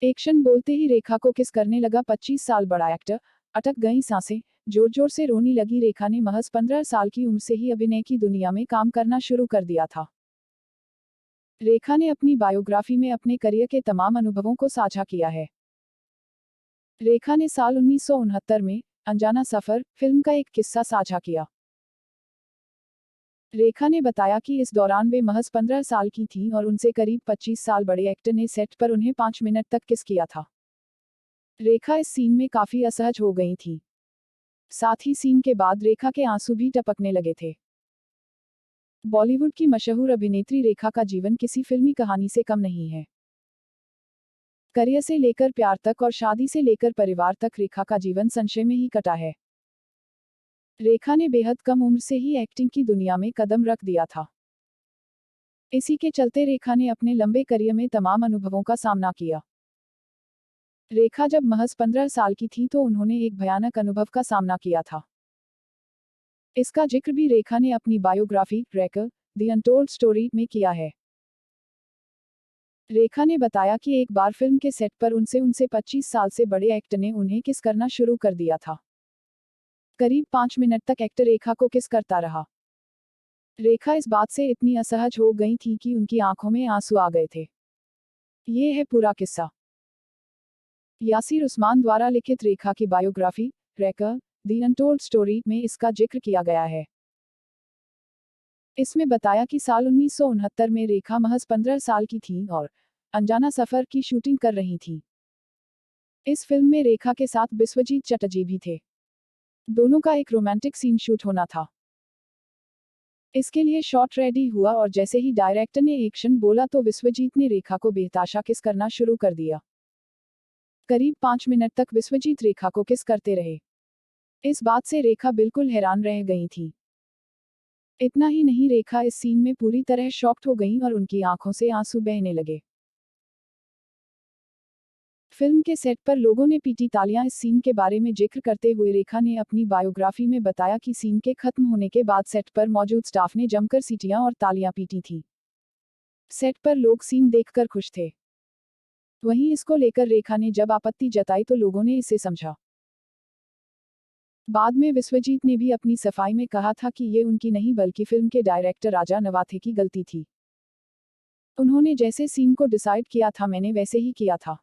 Action बोलते ही रेखा को किस करने लगा 25 साल बड़ा एक्टर। अटक गईं सांसें, जोर जोर से रोने लगी रेखा ने महज 15 साल की उम्र से ही अभिनय की दुनिया में काम करना शुरू कर दिया था। रेखा ने अपनी बायोग्राफी में अपने करियर के तमाम अनुभवों को साझा किया है। रेखा ने साल 1969 में अनजाना सफर फिल्म का एक किस्सा साझा किया। रेखा ने बताया कि इस दौरान वे महज 15 साल की थीं और उनसे करीब 25 साल बड़े एक्टर ने सेट पर उन्हें 5 मिनट तक किस किया था। रेखा इस सीन में काफी असहज हो गई थी। साथ ही सीन के बाद रेखा के आंसू भी टपकने लगे थे। बॉलीवुड की मशहूर अभिनेत्री रेखा का जीवन किसी फिल्मी कहानी से कम नहीं है। करियर से लेकर प्यार तक और शादी से लेकर परिवार तक रेखा का जीवन संशय में ही कटा है। रेखा ने बेहद कम उम्र से ही एक्टिंग की दुनिया में कदम रख दिया था। इसी के चलते रेखा ने अपने लंबे करियर में तमाम अनुभवों का सामना किया। रेखा जब महज 15 साल की थी तो उन्होंने एक भयानक अनुभव का सामना किया था। इसका जिक्र भी रेखा ने अपनी biography Rekha the untold story में किया है। रेखा ने बताया कि एक बार फिल्म के सेट पर उनसे 25 साल से बड़े एक्टर ने उन्हें किस करना शुरू कर दिया था। करीब 5 मिनट तक एक्टर रेखा को किस करता रहा। रेखा इस बात से इतनी असहज हो गई थी कि उनकी आंखों में आंसू आ गए थे। ये है पूरा किस्सा। यासिर उस्मान द्वारा लिखित रेखा की biography Rekha the untold story में इसका जिक्र किया गया है। इसमें बताया कि साल 1969 में रेखा महज 15 साल की थी और अनजाना सफर की शूटिंग कर रही थी। इस फिल्म में रेखा के साथ बिस्वजीत चटर्जी भी थे। दोनों का एक रोमांटिक सीन शूट होना था। इसके लिए शॉट रेडी हुआ और जैसे ही डायरेक्टर ने एक्शन बोला तो विश्वजीत ने रेखा को बेहताशा किस करना शुरू कर दिया। करीब 5 मिनट तक विश्वजीत रेखा को किस करते रहे। इस बात से रेखा बिल्कुल हैरान रह गई थी। इतना ही नहीं, रेखा इस सीन में पूरी तरह शॉक्ड हो गईं और उनकी आंखों से आंसू बहने लगे। फिल्म के सेट पर लोगों ने पीटी तालियां। इस सीन के बारे में जिक्र करते हुए रेखा ने अपनी बायोग्राफी में बताया कि सीन के खत्म होने के बाद सेट पर मौजूद स्टाफ ने जमकर सीटियां और तालियां पीटी थी। सेट पर लोग सीन देखकर खुश थे। वहीं इसको लेकर रेखा ने जब आपत्ति जताई तो लोगों ने इसे समझा। बाद में विश्वजीत ने भी अपनी सफाई में कहा था कि ये उनकी नहीं बल्कि फिल्म के डायरेक्टर राजा नवाथे की गलती थी। उन्होंने जैसे सीन को डिसाइड किया था मैंने वैसे ही किया था।